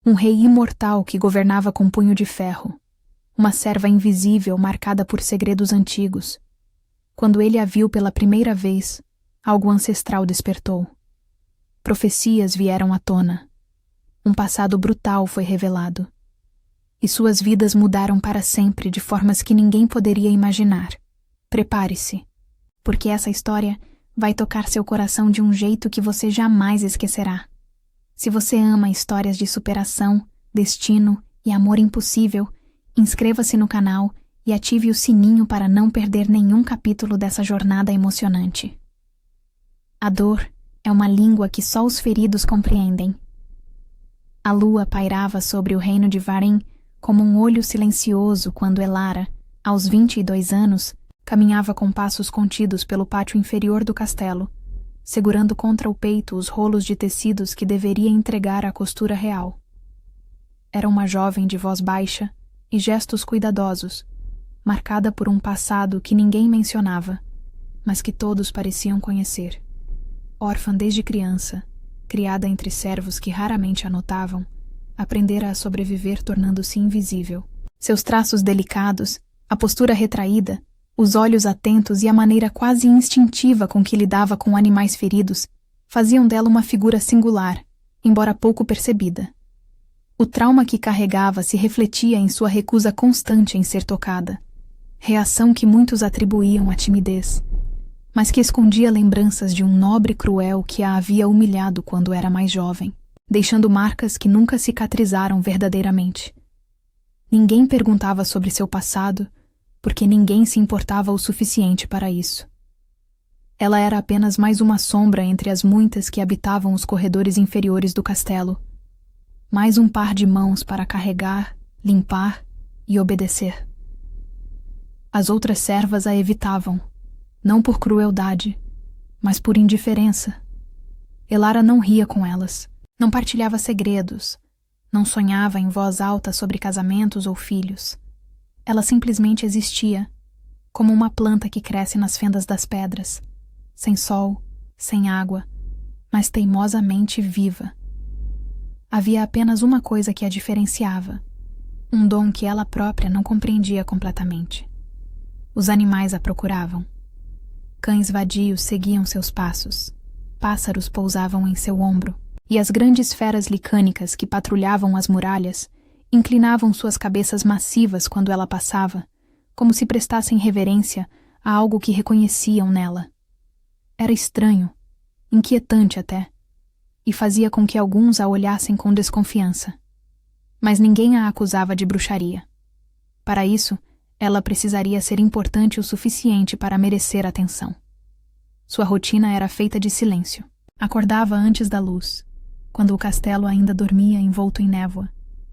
Um rei imortal que governava com punho de ferro. Uma serva invisível marcada por segredos antigos. Quando ele a viu pela primeira vez, algo ancestral despertou. Profecias vieram à tona. Um passado brutal foi revelado. E suas vidas mudaram para sempre de formas que ninguém poderia imaginar. Prepare-se, porque essa história vai tocar seu coração de um jeito que você jamais esquecerá. Se você ama histórias de superação, destino e amor impossível, inscreva-se no canal e ative o sininho para não perder nenhum capítulo dessa jornada emocionante. A dor é uma língua que só os feridos compreendem. A lua pairava sobre o reino de Varin como um olho silencioso quando Elara, aos 22 anos, caminhava com passos contidos pelo pátio inferior do castelo, segurando contra o peito os rolos de tecidos que deveria entregar à costura real. Era uma jovem de voz baixa e gestos cuidadosos, marcada por um passado que ninguém mencionava, mas que todos pareciam conhecer. Órfã desde criança, criada entre servos que raramente a notavam, aprendera a sobreviver tornando-se invisível. Seus traços delicados, a postura retraída, os olhos atentos e a maneira quase instintiva com que lidava com animais feridos faziam dela uma figura singular, embora pouco percebida. O trauma que carregava se refletia em sua recusa constante em ser tocada, reação que muitos atribuíam à timidez, mas que escondia lembranças de um nobre cruel que a havia humilhado quando era mais jovem, deixando marcas que nunca cicatrizaram verdadeiramente. Ninguém perguntava sobre seu passado, porque ninguém se importava o suficiente para isso. Ela era apenas mais uma sombra entre as muitas que habitavam os corredores inferiores do castelo. Mais um par de mãos para carregar, limpar e obedecer. As outras servas a evitavam, não por crueldade, mas por indiferença. Elara não ria com elas, não partilhava segredos, não sonhava em voz alta sobre casamentos ou filhos. Ela simplesmente existia, como uma planta que cresce nas fendas das pedras, sem sol, sem água, mas teimosamente viva. Havia apenas uma coisa que a diferenciava, um dom que ela própria não compreendia completamente. Os animais a procuravam. Cães vadios seguiam seus passos, pássaros pousavam em seu ombro, e as grandes feras licânicas que patrulhavam as muralhas inclinavam suas cabeças massivas quando ela passava, como se prestassem reverência a algo que reconheciam nela. Era estranho, inquietante até, e fazia com que alguns a olhassem com desconfiança. Mas ninguém a acusava de bruxaria. Para isso, ela precisaria ser importante o suficiente para merecer atenção. Sua rotina era feita de silêncio. Acordava antes da luz, quando o castelo ainda dormia envolto em névoa,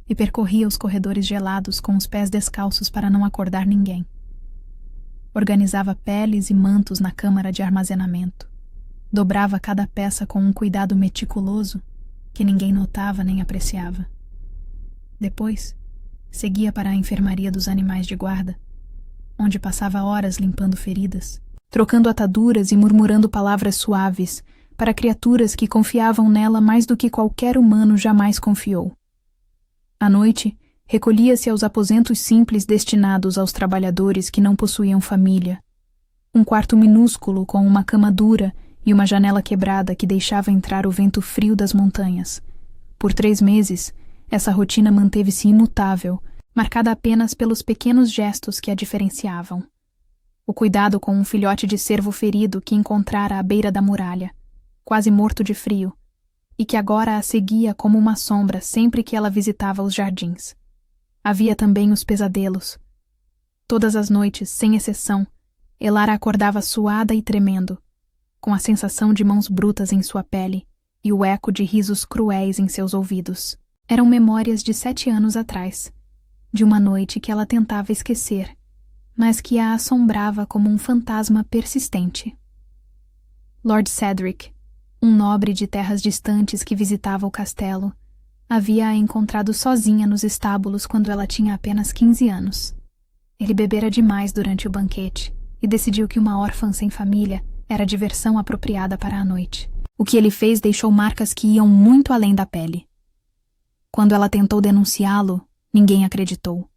e percorria os corredores gelados com os pés descalços para não acordar ninguém. Organizava peles e mantos na câmara de armazenamento. Dobrava cada peça com um cuidado meticuloso que ninguém notava nem apreciava. Depois, seguia para a enfermaria dos animais de guarda, onde passava horas limpando feridas, trocando ataduras e murmurando palavras suaves para criaturas que confiavam nela mais do que qualquer humano jamais confiou. À noite, recolhia-se aos aposentos simples destinados aos trabalhadores que não possuíam família. Um quarto minúsculo com uma cama dura e uma janela quebrada que deixava entrar o vento frio das montanhas. Por 3 meses, essa rotina manteve-se imutável, marcada apenas pelos pequenos gestos que a diferenciavam. O cuidado com um filhote de cervo ferido que encontrara à beira da muralha, quase morto de frio, e que agora a seguia como uma sombra sempre que ela visitava os jardins. Havia também os pesadelos. Todas as noites, sem exceção, Elara acordava suada e tremendo, com a sensação de mãos brutas em sua pele e o eco de risos cruéis em seus ouvidos. Eram memórias de 7 anos atrás, de uma noite que ela tentava esquecer, mas que a assombrava como um fantasma persistente. Lord Cedric, um nobre de terras distantes que visitava o castelo, havia-a encontrado sozinha nos estábulos quando ela tinha apenas 15 anos. Ele bebera demais durante o banquete e decidiu que uma órfã sem família era diversão apropriada para a noite. O que ele fez deixou marcas que iam muito além da pele. Quando ela tentou denunciá-lo, ninguém acreditou.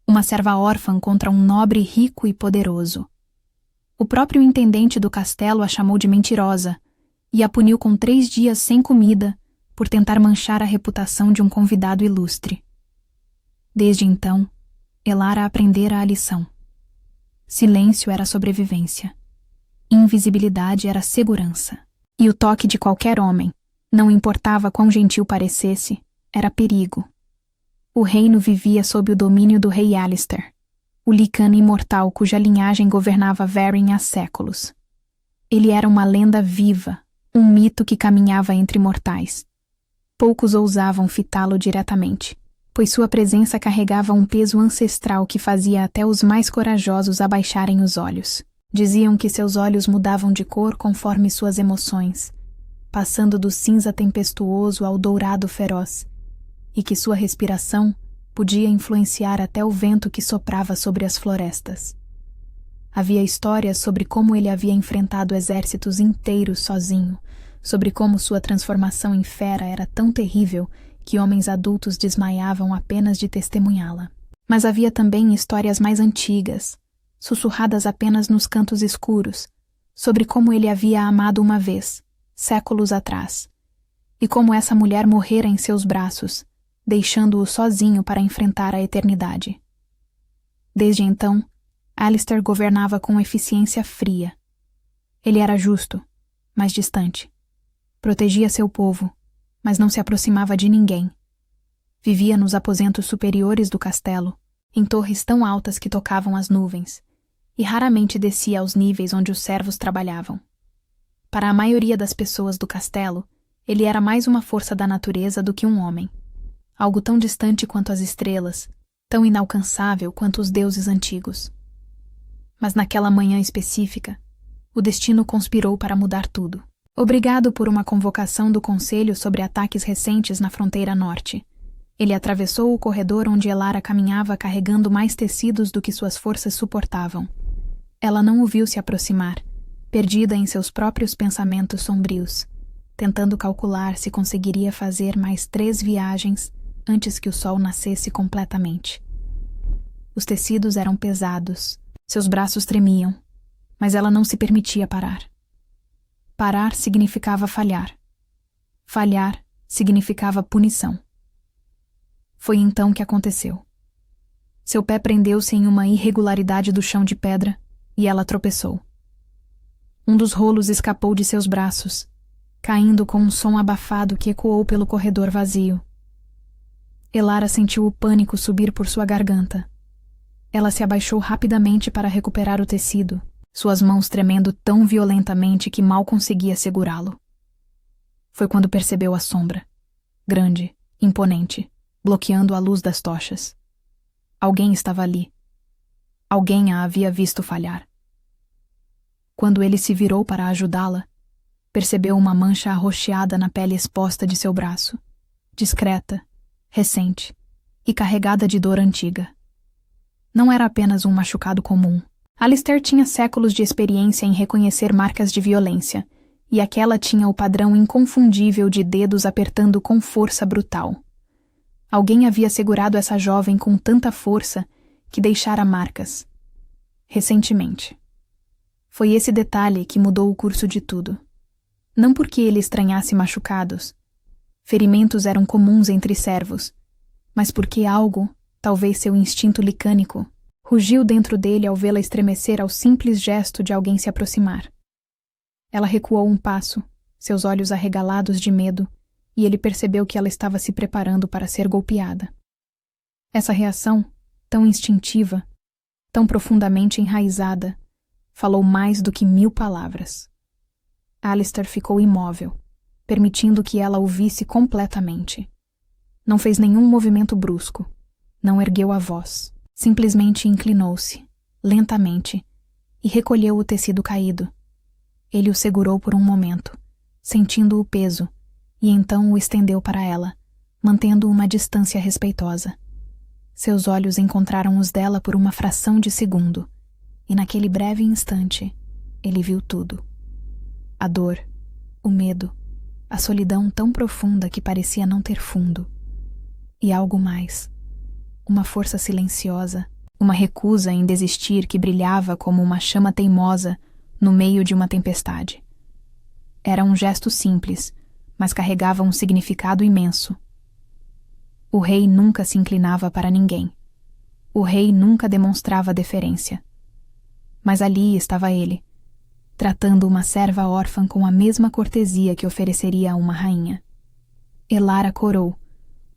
Uma serva órfã contra um nobre rico e poderoso. O próprio intendente do castelo a chamou de mentirosa e a puniu com 3 dias sem comida por tentar manchar a reputação de um convidado ilustre. Desde então, Elara aprendera a lição. Silêncio era sobrevivência. Invisibilidade era segurança. E o toque de qualquer homem, não importava quão gentil parecesse, era perigo. O reino vivia sob o domínio do rei Alistair, o Lycan imortal cuja linhagem governava Varin há séculos. Ele era uma lenda viva, um mito que caminhava entre mortais. Poucos ousavam fitá-lo diretamente, pois sua presença carregava um peso ancestral que fazia até os mais corajosos abaixarem os olhos. Diziam que seus olhos mudavam de cor conforme suas emoções, passando do cinza tempestuoso ao dourado feroz, e que sua respiração podia influenciar até o vento que soprava sobre as florestas. Havia histórias sobre como ele havia enfrentado exércitos inteiros sozinho, sobre como sua transformação em fera era tão terrível que homens adultos desmaiavam apenas de testemunhá-la. Mas havia também histórias mais antigas, sussurradas apenas nos cantos escuros, sobre como ele havia amado uma vez, séculos atrás, e como essa mulher morrera em seus braços, deixando-o sozinho para enfrentar a eternidade. Desde então, Alistair governava com eficiência fria. Ele era justo, mas distante. Protegia seu povo, mas não se aproximava de ninguém. Vivia nos aposentos superiores do castelo, em torres tão altas que tocavam as nuvens, e raramente descia aos níveis onde os servos trabalhavam. Para a maioria das pessoas do castelo, ele era mais uma força da natureza do que um homem. Algo tão distante quanto as estrelas, tão inalcançável quanto os deuses antigos. Mas naquela manhã específica, o destino conspirou para mudar tudo. Obrigado por uma convocação do Conselho sobre ataques recentes na fronteira norte, ele atravessou o corredor onde Elara caminhava carregando mais tecidos do que suas forças suportavam. Ela não o viu se aproximar, perdida em seus próprios pensamentos sombrios, tentando calcular se conseguiria fazer mais 3 viagens antes que o sol nascesse completamente. Os tecidos eram pesados, seus braços tremiam, mas ela não se permitia parar. Parar significava falhar. Falhar significava punição. Foi então que aconteceu. Seu pé prendeu-se em uma irregularidade do chão de pedra e ela tropeçou. Um dos rolos escapou de seus braços, caindo com um som abafado que ecoou pelo corredor vazio. Elara sentiu o pânico subir por sua garganta. Ela se abaixou rapidamente para recuperar o tecido, suas mãos tremendo tão violentamente que mal conseguia segurá-lo. Foi quando percebeu a sombra, grande, imponente, bloqueando a luz das tochas. Alguém estava ali. Alguém a havia visto falhar. Quando ele se virou para ajudá-la, percebeu uma mancha arroxeada na pele exposta de seu braço, discreta, recente e carregada de dor antiga. Não era apenas um machucado comum. Alistair tinha séculos de experiência em reconhecer marcas de violência, e aquela tinha o padrão inconfundível de dedos apertando com força brutal. Alguém havia segurado essa jovem com tanta força que deixara marcas. Recentemente. Foi esse detalhe que mudou o curso de tudo. Não porque ele estranhasse machucados. Ferimentos eram comuns entre servos, mas porque algo, talvez seu instinto licânico, rugiu dentro dele ao vê-la estremecer ao simples gesto de alguém se aproximar. Ela recuou um passo, seus olhos arregalados de medo, e ele percebeu que ela estava se preparando para ser golpeada. Essa reação, tão instintiva, tão profundamente enraizada, falou mais do que 1000 palavras. Alistair ficou imóvel, permitindo que ela o visse completamente. Não fez nenhum movimento brusco, não ergueu a voz, simplesmente inclinou-se, lentamente, e recolheu o tecido caído. Ele o segurou por um momento, sentindo o peso, e então o estendeu para ela, mantendo uma distância respeitosa. Seus olhos encontraram os dela por uma fração de segundo, e naquele breve instante, ele viu tudo. A dor, o medo, a solidão tão profunda que parecia não ter fundo, E algo mais. Uma força silenciosa, uma recusa em desistir que brilhava como uma chama teimosa no meio de uma tempestade. Era um gesto simples, mas carregava um significado imenso. O rei nunca se inclinava para ninguém. O rei nunca demonstrava deferência. Mas ali estava ele, tratando uma serva órfã com a mesma cortesia que ofereceria a uma rainha. Elara corou,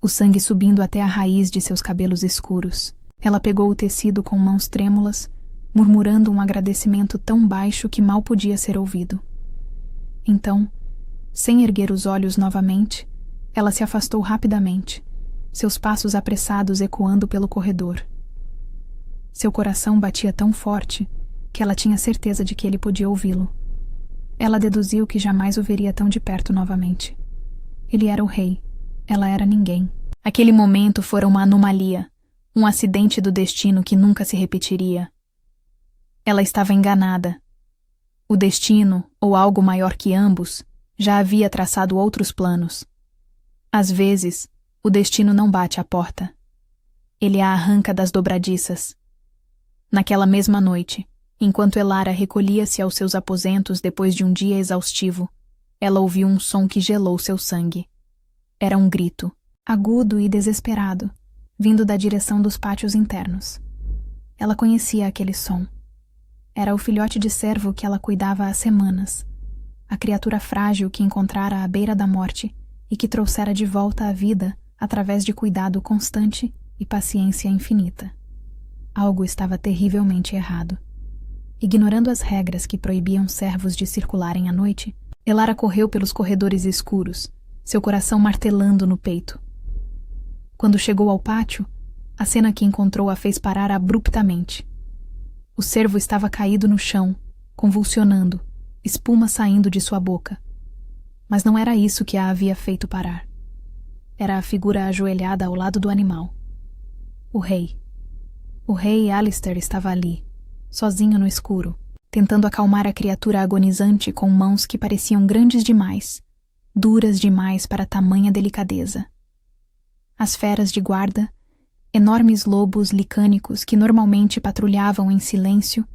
o sangue subindo até a raiz de seus cabelos escuros. Ela pegou o tecido com mãos trêmulas, murmurando um agradecimento tão baixo que mal podia ser ouvido. Então, sem erguer os olhos novamente, ela se afastou rapidamente, seus passos apressados ecoando pelo corredor. Seu coração batia tão forte que ela tinha certeza de que ele podia ouvi-lo. Ela deduziu que jamais o veria tão de perto novamente. Ele era o rei, ela era ninguém. Aquele momento fora uma anomalia, um acidente do destino que nunca se repetiria. Ela estava enganada. O destino, ou algo maior que ambos, já havia traçado outros planos. Às vezes, o destino não bate à porta. Ele a arranca das dobradiças. Naquela mesma noite, enquanto Elara recolhia-se aos seus aposentos depois de um dia exaustivo, ela ouviu um som que gelou seu sangue. Era um grito, agudo e desesperado, vindo da direção dos pátios internos. Ela conhecia aquele som. Era o filhote de cervo que ela cuidava há semanas, a criatura frágil que encontrara à beira da morte e que trouxera de volta à vida através de cuidado constante e paciência infinita. Algo estava terrivelmente errado. Ignorando as regras que proibiam servos de circularem à noite, Elara correu pelos corredores escuros, seu coração martelando no peito. Quando chegou ao pátio, a cena que encontrou a fez parar abruptamente. O cervo estava caído no chão, convulsionando, espuma saindo de sua boca. Mas não era isso que a havia feito parar. Era a figura ajoelhada ao lado do animal. O rei. O rei Alistair estava ali, sozinho no escuro, tentando acalmar a criatura agonizante com mãos que pareciam grandes demais, duras demais para tamanha delicadeza. As feras de guarda, enormes lobos licânicos que normalmente patrulhavam em silêncio,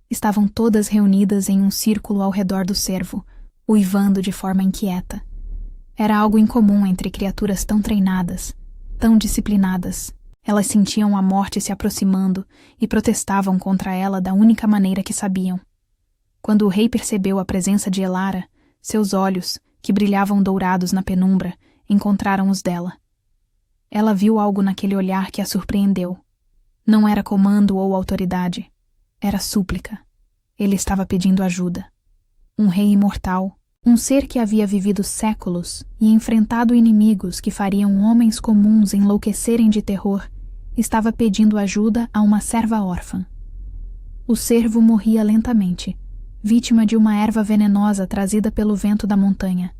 estavam todas reunidas em um círculo ao redor do cervo, uivando de forma inquieta. Era algo incomum entre criaturas tão treinadas, tão disciplinadas. Elas sentiam a morte se aproximando e protestavam contra ela da única maneira que sabiam. Quando o rei percebeu a presença de Elara, seus olhos, que brilhavam dourados na penumbra, encontraram os dela. Ela viu algo naquele olhar que a surpreendeu. Não era comando ou autoridade. Era súplica. Ele estava pedindo ajuda. Um rei imortal, um ser que havia vivido séculos e enfrentado inimigos que fariam homens comuns enlouquecerem de terror, estava pedindo ajuda a uma serva órfã. O cervo morria lentamente, vítima de uma erva venenosa trazida pelo vento da montanha.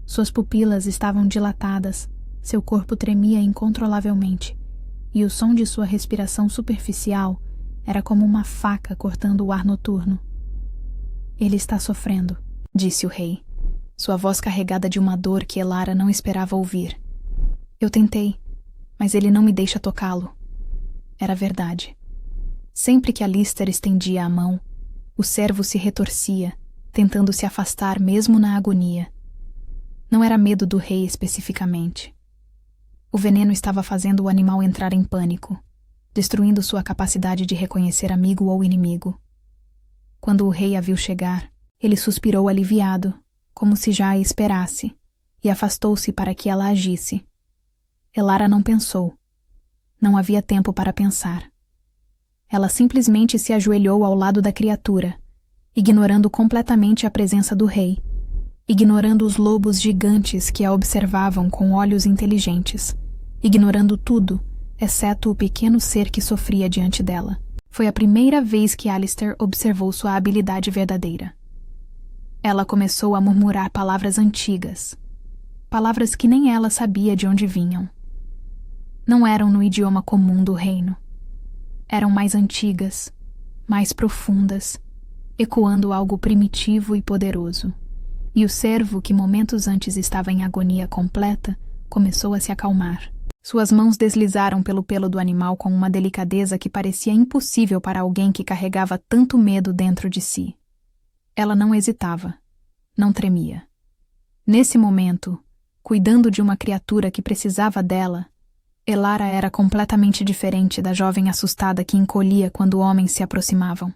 Suas pupilas estavam dilatadas, seu corpo tremia incontrolavelmente, e o som de sua respiração superficial era como uma faca cortando o ar noturno. Ele está sofrendo, disse o rei, sua voz carregada de uma dor que Elara não esperava ouvir. Eu tentei, mas ele não me deixa tocá-lo. Era verdade. Sempre que Alistair estendia a mão, o cervo se retorcia, tentando se afastar mesmo na agonia. Não era medo do rei especificamente. O veneno estava fazendo o animal entrar em pânico, destruindo sua capacidade de reconhecer amigo ou inimigo. Quando o rei a viu chegar, ele suspirou aliviado, como se já a esperasse, e afastou-se para que ela agisse. Elara não pensou. Não havia tempo para pensar. Ela simplesmente se ajoelhou ao lado da criatura, ignorando completamente a presença do rei, ignorando os lobos gigantes que a observavam com olhos inteligentes, ignorando tudo, exceto o pequeno ser que sofria diante dela. Foi a primeira vez que Alistair observou sua habilidade verdadeira. Ela começou a murmurar palavras antigas, palavras que nem ela sabia de onde vinham. Não eram no idioma comum do reino. Eram mais antigas, mais profundas, ecoando algo primitivo e poderoso. E o cervo, que momentos antes estava em agonia completa, começou a se acalmar. Suas mãos deslizaram pelo pelo do animal com uma delicadeza que parecia impossível para alguém que carregava tanto medo dentro de si. Ela não hesitava, não tremia. Nesse momento, cuidando de uma criatura que precisava dela, Elara era completamente diferente da jovem assustada que encolhia quando homens se aproximavam.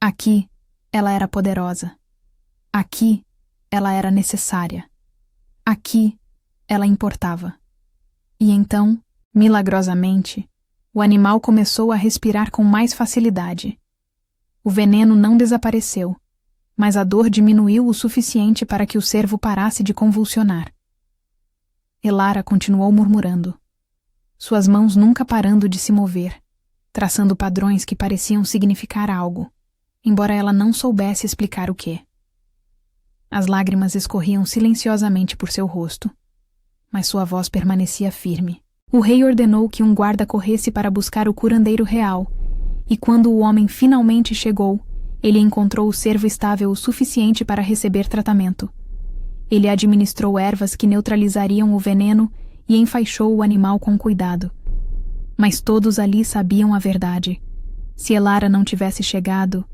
Aqui, ela era poderosa. Aqui, ela era necessária. Aqui, ela importava. E então, milagrosamente, o animal começou a respirar com mais facilidade. O veneno não desapareceu, mas a dor diminuiu o suficiente para que o cervo parasse de convulsionar. Elara continuou murmurando, suas mãos nunca parando de se mover, traçando padrões que pareciam significar algo, embora ela não soubesse explicar o quê. As lágrimas escorriam silenciosamente por seu rosto, mas sua voz permanecia firme. O rei ordenou que um guarda corresse para buscar o curandeiro real, e quando o homem finalmente chegou, ele encontrou o cervo estável o suficiente para receber tratamento. Ele administrou ervas que neutralizariam o veneno e enfaixou o animal com cuidado. Mas todos ali sabiam a verdade. Se Elara não tivesse chegado,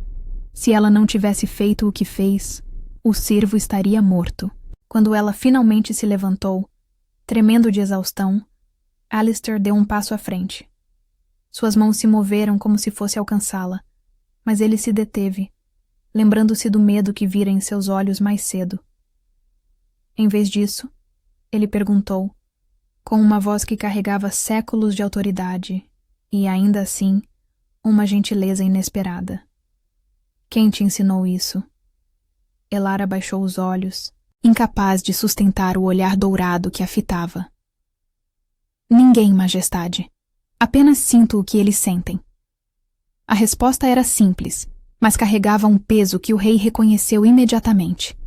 se ela não tivesse feito o que fez, o cervo estaria morto. Quando ela finalmente se levantou, tremendo de exaustão, Alistair deu um passo à frente. Suas mãos se moveram como se fosse alcançá-la, mas ele se deteve, lembrando-se do medo que vira em seus olhos mais cedo. Em vez disso, ele perguntou, com uma voz que carregava séculos de autoridade e, ainda assim, uma gentileza inesperada. Quem te ensinou isso? Elara baixou os olhos, incapaz de sustentar o olhar dourado que a fitava. Ninguém, majestade. Apenas sinto o que eles sentem. A resposta era simples, mas carregava um peso que o rei reconheceu imediatamente.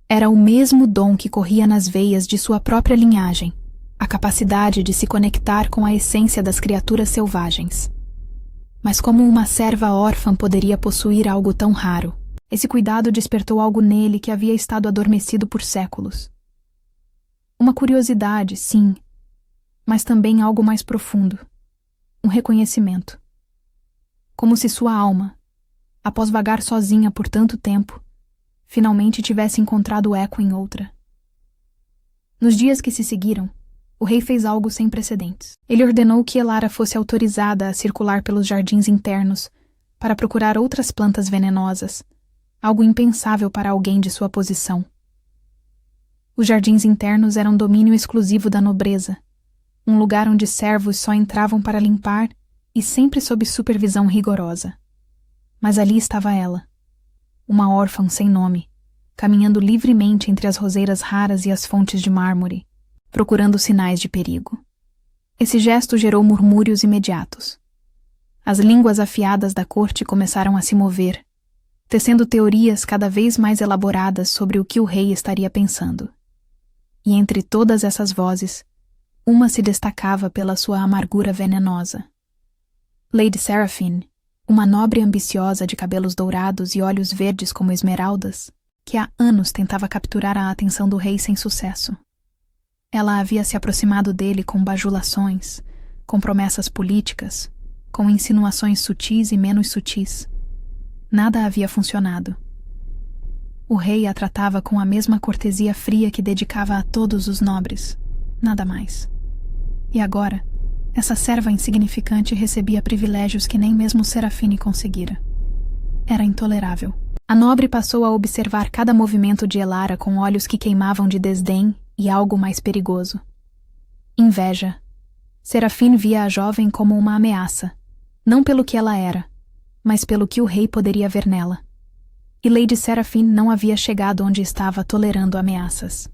Era o mesmo dom que corria nas veias de sua própria linhagem, a capacidade de se conectar com a essência das criaturas selvagens. Mas como uma serva órfã poderia possuir algo tão raro? Esse cuidado despertou algo nele que havia estado adormecido por séculos. Uma curiosidade, sim, mas também algo mais profundo. Um reconhecimento. Como se sua alma, após vagar sozinha por tanto tempo, finalmente tivesse encontrado eco em outra. Nos dias que se seguiram, o rei fez algo sem precedentes. Ele ordenou que Elara fosse autorizada a circular pelos jardins internos para procurar outras plantas venenosas, algo impensável para alguém de sua posição. Os jardins internos eram domínio exclusivo da nobreza, um lugar onde servos só entravam para limpar e sempre sob supervisão rigorosa. Mas ali estava ela, uma órfã sem nome, caminhando livremente entre as roseiras raras e as fontes de mármore, procurando sinais de perigo. Esse gesto gerou murmúrios imediatos. As línguas afiadas da corte começaram a se mover, tecendo teorias cada vez mais elaboradas sobre o que o rei estaria pensando. E entre todas essas vozes, uma se destacava pela sua amargura venenosa. Lady Seraphine, uma nobre ambiciosa de cabelos dourados e olhos verdes como esmeraldas, que há anos tentava capturar a atenção do rei sem sucesso. Ela havia se aproximado dele com bajulações, com promessas políticas, com insinuações sutis e menos sutis. Nada havia funcionado. O rei a tratava com a mesma cortesia fria que dedicava a todos os nobres. Nada mais. E agora, essa serva insignificante recebia privilégios que nem mesmo Seraphine conseguira. Era intolerável. A nobre passou a observar cada movimento de Elara com olhos que queimavam de desdém e algo mais perigoso. Inveja. Seraphine via a jovem como uma ameaça, não pelo que ela era, mas pelo que o rei poderia ver nela. E Lady Seraphine não havia chegado onde estava tolerando ameaças.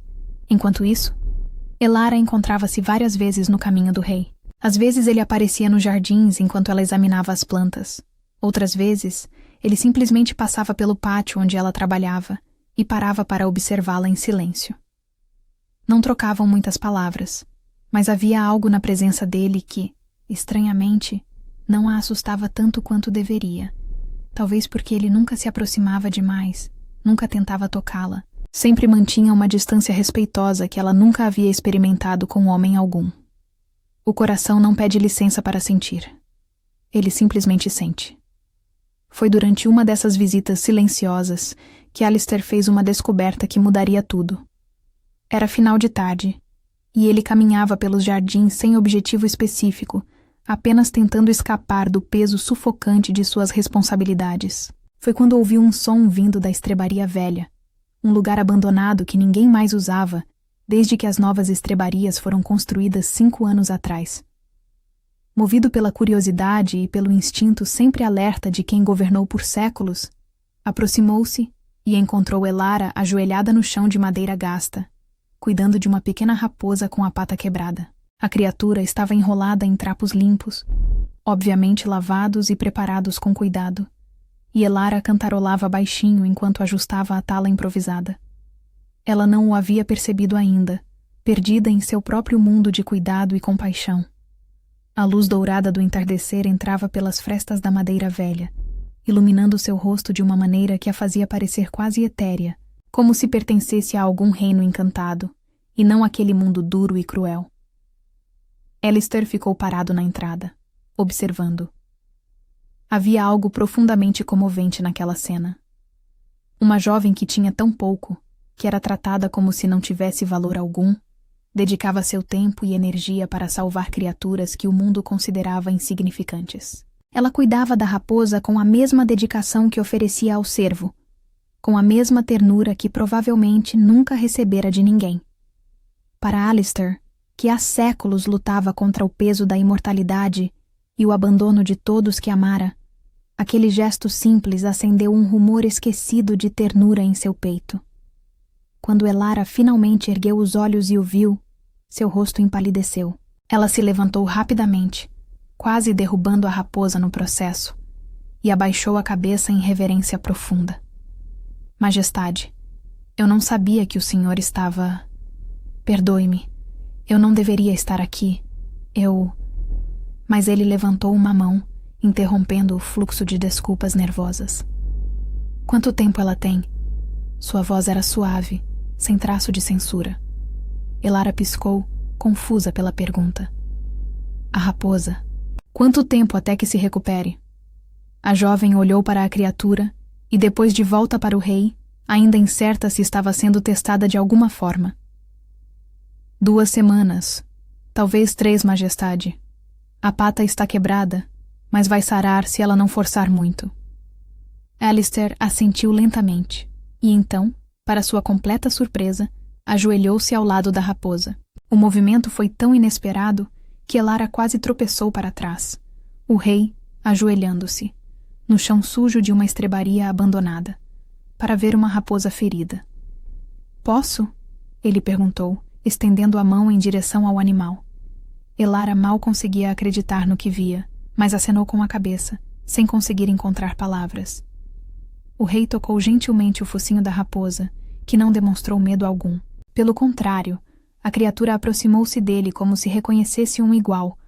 Enquanto isso, Elara encontrava-se várias vezes no caminho do rei. Às vezes ele aparecia nos jardins enquanto ela examinava as plantas. Outras vezes, ele simplesmente passava pelo pátio onde ela trabalhava e parava para observá-la em silêncio. Não trocavam muitas palavras, mas havia algo na presença dele que, estranhamente, não a assustava tanto quanto deveria. Talvez porque ele nunca se aproximava demais, nunca tentava tocá-la, sempre mantinha uma distância respeitosa que ela nunca havia experimentado com homem algum. O coração não pede licença para sentir. Ele simplesmente sente. Foi durante uma dessas visitas silenciosas que Alistair fez uma descoberta que mudaria tudo. Era final de tarde, e ele caminhava pelos jardins sem objetivo específico, apenas tentando escapar do peso sufocante de suas responsabilidades. Foi quando ouviu um som vindo da estrebaria velha, um lugar abandonado que ninguém mais usava desde que as novas estrebarias foram construídas 5 anos atrás. Movido pela curiosidade e pelo instinto sempre alerta de quem governou por séculos, aproximou-se e encontrou Elara ajoelhada no chão de madeira gasta, cuidando de uma pequena raposa com a pata quebrada. A criatura estava enrolada em trapos limpos, obviamente lavados e preparados com cuidado, e Elara cantarolava baixinho enquanto ajustava a tala improvisada. Ela não o havia percebido ainda, perdida em seu próprio mundo de cuidado e compaixão. A luz dourada do entardecer entrava pelas frestas da madeira velha, iluminando seu rosto de uma maneira que a fazia parecer quase etérea, como se pertencesse a algum reino encantado, e não àquele mundo duro e cruel. Alistair ficou parado na entrada, observando. Havia algo profundamente comovente naquela cena. Uma jovem que tinha tão pouco, que era tratada como se não tivesse valor algum, dedicava seu tempo e energia para salvar criaturas que o mundo considerava insignificantes. Ela cuidava da raposa com a mesma dedicação que oferecia ao cervo, com a mesma ternura que provavelmente nunca recebera de ninguém. Para Alistair, que há séculos lutava contra o peso da imortalidade e o abandono de todos que amara, aquele gesto simples acendeu um rumor esquecido de ternura em seu peito. Quando Elara finalmente ergueu os olhos e o viu, seu rosto empalideceu. Ela se levantou rapidamente, quase derrubando a raposa no processo, e abaixou a cabeça em reverência profunda. Majestade, eu não sabia que o senhor estava... Perdoe-me, eu não deveria estar aqui. Mas ele levantou uma mão, interrompendo o fluxo de desculpas nervosas. Quanto tempo ela tem? Sua voz era suave, sem traço de censura. Elara piscou, confusa pela pergunta. A raposa. Quanto tempo até que se recupere? A jovem olhou para a criatura e, depois de volta para o rei, ainda incerta se estava sendo testada de alguma forma. 2 semanas, talvez 3, majestade. A pata está quebrada, mas vai sarar se ela não forçar muito. Alistair assentiu lentamente, e então, para sua completa surpresa, ajoelhou-se ao lado da raposa. O movimento foi tão inesperado que Elara quase tropeçou para trás, o rei ajoelhando-se, no chão sujo de uma estrebaria abandonada, para ver uma raposa ferida. Posso? Ele perguntou, estendendo a mão em direção ao animal. Elara mal conseguia acreditar no que via, mas acenou com a cabeça, sem conseguir encontrar palavras. O rei tocou gentilmente o focinho da raposa, que não demonstrou medo algum. Pelo contrário, a criatura aproximou-se dele como se reconhecesse um igual,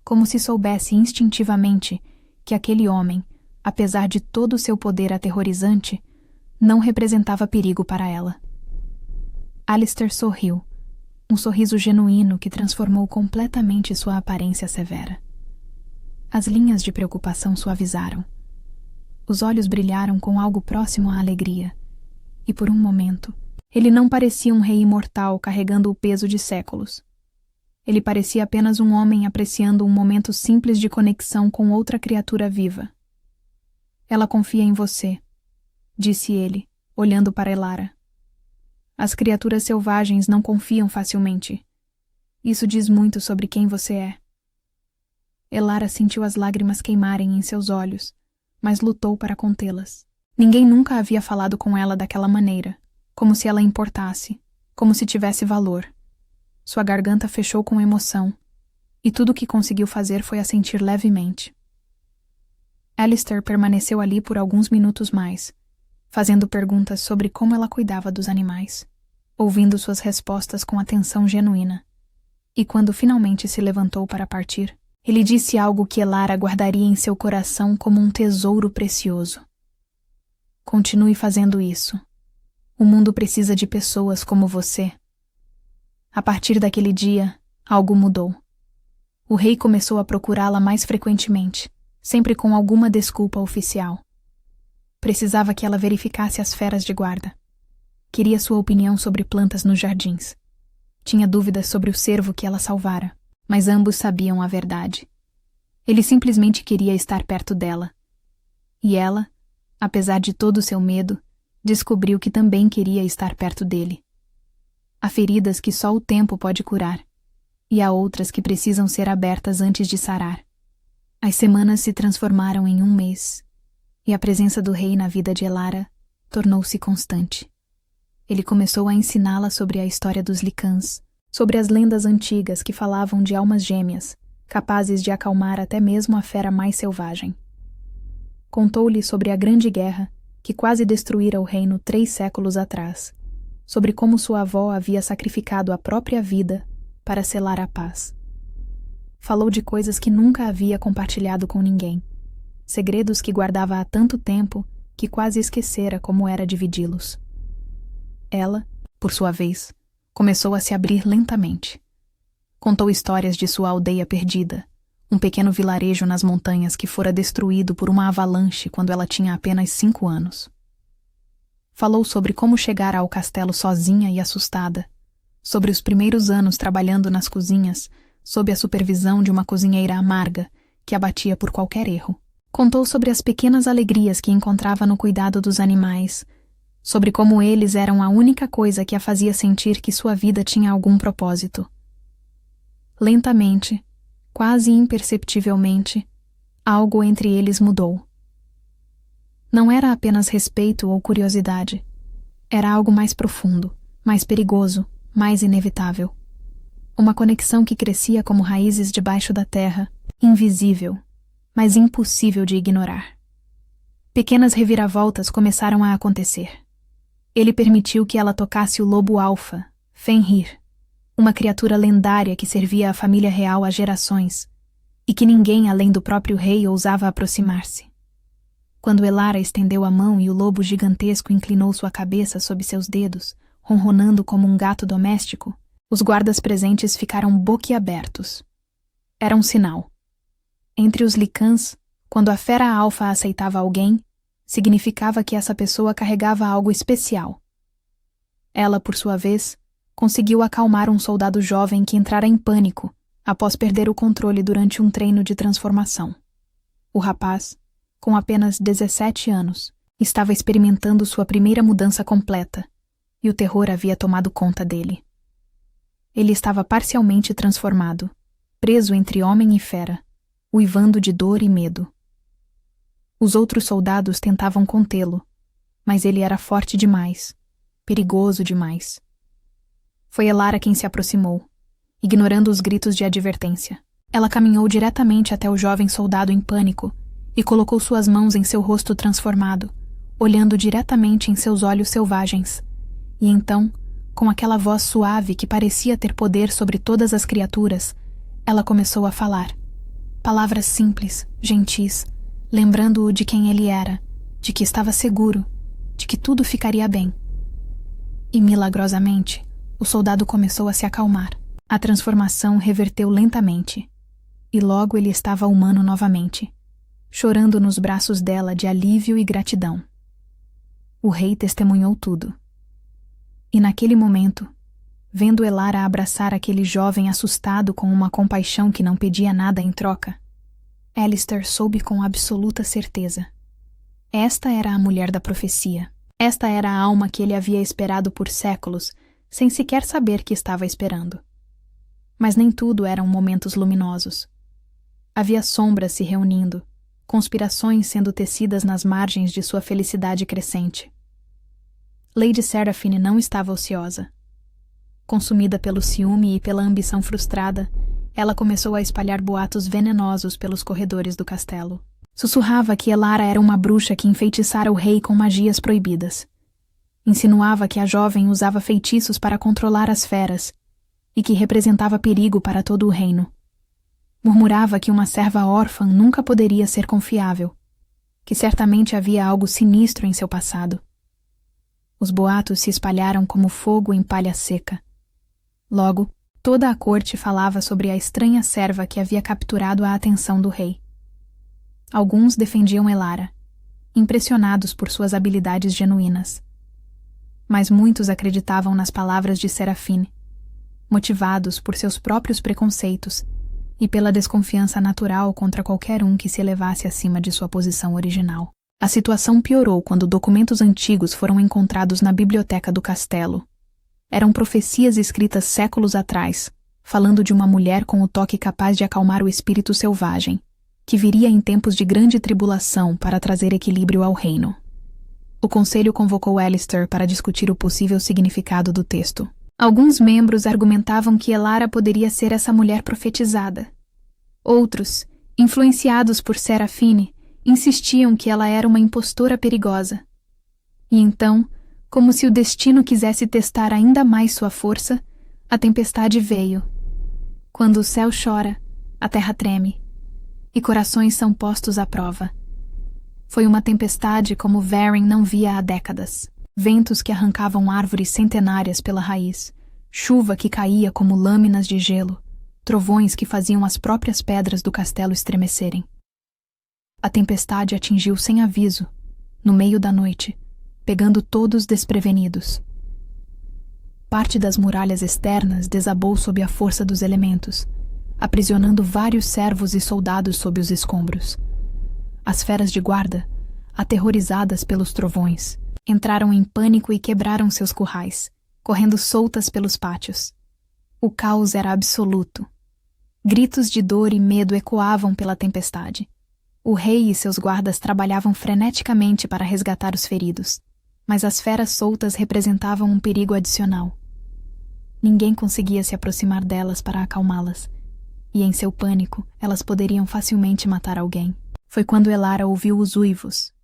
como se soubesse instintivamente que aquele homem, apesar de todo o seu poder aterrorizante, não representava perigo para ela. Alistair sorriu, um sorriso genuíno que transformou completamente sua aparência severa. As linhas de preocupação suavizaram. Os olhos brilharam com algo próximo à alegria, e por um momento, ele não parecia um rei imortal carregando o peso de séculos. Ele parecia apenas um homem apreciando um momento simples de conexão com outra criatura viva. Ela confia em você, disse ele, olhando para Elara. As criaturas selvagens não confiam facilmente. Isso diz muito sobre quem você é. Elara sentiu as lágrimas queimarem em seus olhos, mas lutou para contê-las. Ninguém nunca havia falado com ela daquela maneira, como se ela importasse, como se tivesse valor. Sua garganta fechou com emoção, e tudo o que conseguiu fazer foi assentir levemente. Alistair permaneceu ali por alguns minutos mais, fazendo perguntas sobre como ela cuidava dos animais, ouvindo suas respostas com atenção genuína. E quando finalmente se levantou para partir, ele disse algo que Elara guardaria em seu coração como um tesouro precioso. Continue fazendo isso. O mundo precisa de pessoas como você. A partir daquele dia, algo mudou. O rei começou a procurá-la mais frequentemente, sempre com alguma desculpa oficial. Precisava que ela verificasse as feras de guarda. Queria sua opinião sobre plantas nos jardins. Tinha dúvidas sobre o cervo que ela salvara, mas ambos sabiam a verdade. Ele simplesmente queria estar perto dela. E ela, apesar de todo o seu medo, descobriu que também queria estar perto dele. Há feridas que só o tempo pode curar, e há outras que precisam ser abertas antes de sarar. As semanas se transformaram em um mês, e a presença do rei na vida de Elara tornou-se constante. Ele começou a ensiná-la sobre a história dos Lycans, sobre as lendas antigas que falavam de almas gêmeas, capazes de acalmar até mesmo a fera mais selvagem. Contou-lhe sobre a grande guerra que quase destruíra o reino 3 séculos atrás, sobre como sua avó havia sacrificado a própria vida para selar a paz. Falou de coisas que nunca havia compartilhado com ninguém, segredos que guardava há tanto tempo que quase esquecera como era dividi-los. Ela, por sua vez, começou a se abrir lentamente. Contou histórias de sua aldeia perdida, um pequeno vilarejo nas montanhas que fora destruído por uma avalanche quando ela tinha apenas 5 anos. Falou sobre como chegara ao castelo sozinha e assustada, sobre os primeiros anos trabalhando nas cozinhas, sob a supervisão de uma cozinheira amarga que a batia por qualquer erro. Contou sobre as pequenas alegrias que encontrava no cuidado dos animais, sobre como eles eram a única coisa que a fazia sentir que sua vida tinha algum propósito. Lentamente, quase imperceptivelmente, algo entre eles mudou. Não era apenas respeito ou curiosidade. Era algo mais profundo, mais perigoso, mais inevitável. Uma conexão que crescia como raízes debaixo da terra, invisível, mas impossível de ignorar. Pequenas reviravoltas começaram a acontecer. Ele permitiu que ela tocasse o lobo alfa, Fenrir, uma criatura lendária que servia à família real há gerações, e que ninguém além do próprio rei ousava aproximar-se. Quando Elara estendeu a mão e o lobo gigantesco inclinou sua cabeça sob seus dedos, ronronando como um gato doméstico, os guardas presentes ficaram boquiabertos. Era um sinal. Entre os Lycans, quando a fera alfa aceitava alguém, significava que essa pessoa carregava algo especial. Ela, por sua vez, conseguiu acalmar um soldado jovem que entrara em pânico após perder o controle durante um treino de transformação. O rapaz, com apenas 17 anos, estava experimentando sua primeira mudança completa, e o terror havia tomado conta dele. Ele estava parcialmente transformado, preso entre homem e fera, uivando de dor e medo. Os outros soldados tentavam contê-lo, mas ele era forte demais, perigoso demais. Foi Elara quem se aproximou, ignorando os gritos de advertência. Ela caminhou diretamente até o jovem soldado em pânico e colocou suas mãos em seu rosto transformado, olhando diretamente em seus olhos selvagens. E então, com aquela voz suave que parecia ter poder sobre todas as criaturas, ela começou a falar. Palavras simples, gentis, lembrando-o de quem ele era, de que estava seguro, de que tudo ficaria bem. E milagrosamente, o soldado começou a se acalmar. A transformação reverteu lentamente, e logo ele estava humano novamente, chorando nos braços dela de alívio e gratidão. O rei testemunhou tudo. E naquele momento, vendo Elara abraçar aquele jovem assustado com uma compaixão que não pedia nada em troca, Alistair soube com absoluta certeza. Esta era a mulher da profecia. Esta era a alma que ele havia esperado por séculos, sem sequer saber que estava esperando. Mas nem tudo eram momentos luminosos. Havia sombras se reunindo, conspirações sendo tecidas nas margens de sua felicidade crescente. Lady Seraphine não estava ociosa. Consumida pelo ciúme e pela ambição frustrada, ela começou a espalhar boatos venenosos pelos corredores do castelo. Sussurrava que Elara era uma bruxa que enfeitiçara o rei com magias proibidas. Insinuava que a jovem usava feitiços para controlar as feras e que representava perigo para todo o reino. Murmurava que uma serva órfã nunca poderia ser confiável, que certamente havia algo sinistro em seu passado. Os boatos se espalharam como fogo em palha seca. Logo, Toda a corte falava sobre a estranha serva que havia capturado a atenção do rei. Alguns defendiam Elara, impressionados por suas habilidades genuínas. Mas muitos acreditavam nas palavras de Serafine, motivados por seus próprios preconceitos e pela desconfiança natural contra qualquer um que se elevasse acima de sua posição original. A situação piorou quando documentos antigos foram encontrados na biblioteca do castelo. Eram profecias escritas séculos atrás, falando de uma mulher com o toque capaz de acalmar o espírito selvagem, que viria em tempos de grande tribulação para trazer equilíbrio ao reino. O conselho convocou Alistair para discutir o possível significado do texto. Alguns membros argumentavam que Elara poderia ser essa mulher profetizada. Outros, influenciados por Serafine, insistiam que ela era uma impostora perigosa. E então, como se o destino quisesse testar ainda mais sua força, a tempestade veio. Quando o céu chora, a terra treme, e corações são postos à prova. Foi uma tempestade como Varin não via há décadas. Ventos que arrancavam árvores centenárias pela raiz, chuva que caía como lâminas de gelo, trovões que faziam as próprias pedras do castelo estremecerem. A tempestade atingiu sem aviso, no meio da noite, pegando todos desprevenidos. Parte das muralhas externas desabou sob a força dos elementos, aprisionando vários servos e soldados sob os escombros. As feras de guarda, aterrorizadas pelos trovões, entraram em pânico e quebraram seus currais, correndo soltas pelos pátios. O caos era absoluto. Gritos de dor e medo ecoavam pela tempestade. O rei e seus guardas trabalhavam freneticamente para resgatar os feridos, mas as feras soltas representavam um perigo adicional. Ninguém conseguia se aproximar delas para acalmá-las, e em seu pânico elas poderiam facilmente matar alguém. Foi quando Elara ouviu os uivos.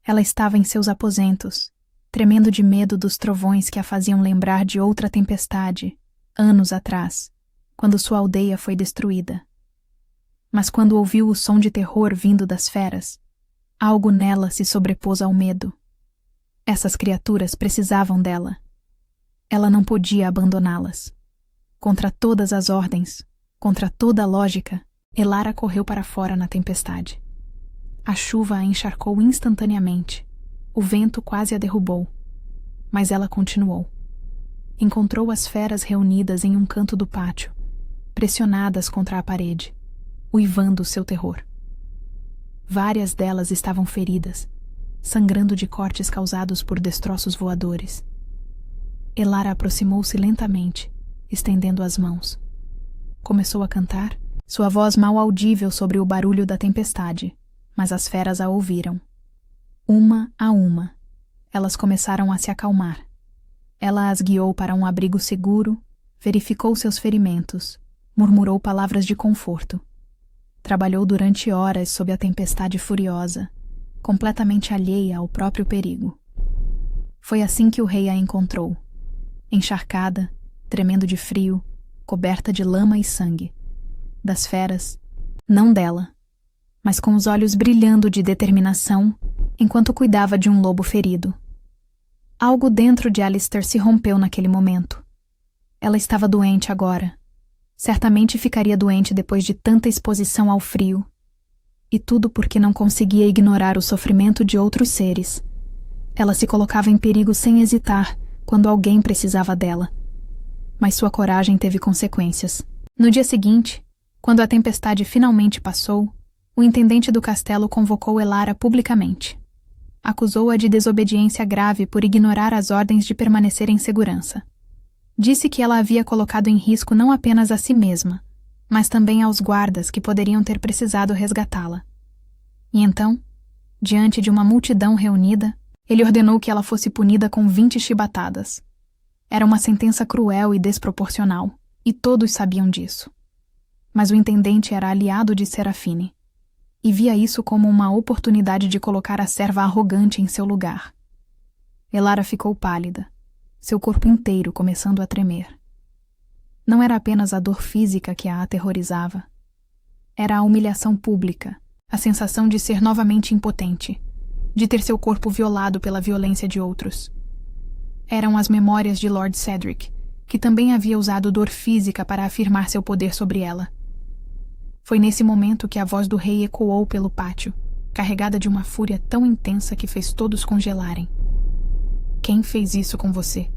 Ela estava em seus aposentos, tremendo de medo dos trovões que a faziam lembrar de outra tempestade, anos atrás, quando sua aldeia foi destruída. Mas quando ouviu o som de terror vindo das feras, algo nela se sobrepôs ao medo. Essas criaturas precisavam dela. Ela não podia abandoná-las. Contra todas as ordens, contra toda a lógica, Elara correu para fora na tempestade. A chuva a encharcou instantaneamente. O vento quase a derrubou. Mas ela continuou. Encontrou as feras reunidas em um canto do pátio, pressionadas contra a parede, uivando seu terror. Várias delas estavam feridas, sangrando de cortes causados por destroços voadores. Elara aproximou-se lentamente, estendendo as mãos. Começou a cantar, sua voz mal audível sobre o barulho da tempestade, mas as feras a ouviram. Uma a uma, elas começaram a se acalmar. Ela as guiou para um abrigo seguro, verificou seus ferimentos, murmurou palavras de conforto. Trabalhou durante horas sob a tempestade furiosa, completamente alheia ao próprio perigo. Foi assim que o rei a encontrou, encharcada, tremendo de frio, coberta de lama e sangue. Das feras, não dela, mas com os olhos brilhando de determinação, enquanto cuidava de um lobo ferido. Algo dentro de Alistair se rompeu naquele momento. Ela estava doente agora. Certamente ficaria doente depois de tanta exposição ao frio. E tudo porque não conseguia ignorar o sofrimento de outros seres. Ela se colocava em perigo sem hesitar quando alguém precisava dela. Mas sua coragem teve consequências. No dia seguinte, quando a tempestade finalmente passou, o intendente do castelo convocou Elara publicamente. Acusou-a de desobediência grave por ignorar as ordens de permanecer em segurança. Disse que ela havia colocado em risco não apenas a si mesma, mas também aos guardas que poderiam ter precisado resgatá-la. E então, diante de uma multidão reunida, ele ordenou que ela fosse punida com 20 chibatadas. Era uma sentença cruel e desproporcional, e todos sabiam disso. Mas o intendente era aliado de Serafine, e via isso como uma oportunidade de colocar a serva arrogante em seu lugar. Elara ficou pálida, seu corpo inteiro começando a tremer. Não era apenas a dor física que a aterrorizava. Era a humilhação pública, a sensação de ser novamente impotente, de ter seu corpo violado pela violência de outros. Eram as memórias de Lord Cedric, que também havia usado dor física para afirmar seu poder sobre ela. Foi nesse momento que a voz do rei ecoou pelo pátio, carregada de uma fúria tão intensa que fez todos congelarem. Quem fez isso com você?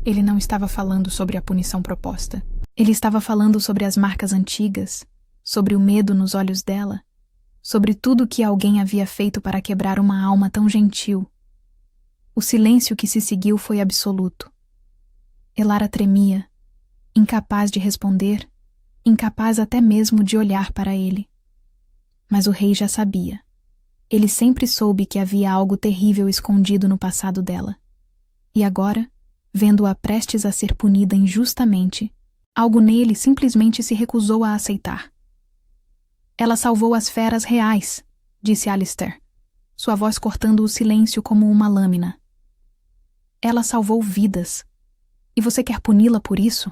Ele não estava falando sobre a punição proposta. Ele estava falando sobre as marcas antigas, sobre o medo nos olhos dela, sobre tudo que alguém havia feito para quebrar uma alma tão gentil. O silêncio que se seguiu foi absoluto. Elara tremia, incapaz de responder, incapaz até mesmo de olhar para ele. Mas o rei já sabia. Ele sempre soube que havia algo terrível escondido no passado dela. E agora, vendo-a prestes a ser punida injustamente, algo nele simplesmente se recusou a aceitar. Ela salvou as feras reais, disse Alistair, sua voz cortando o silêncio como uma lâmina. Ela salvou vidas. E você quer puni-la por isso?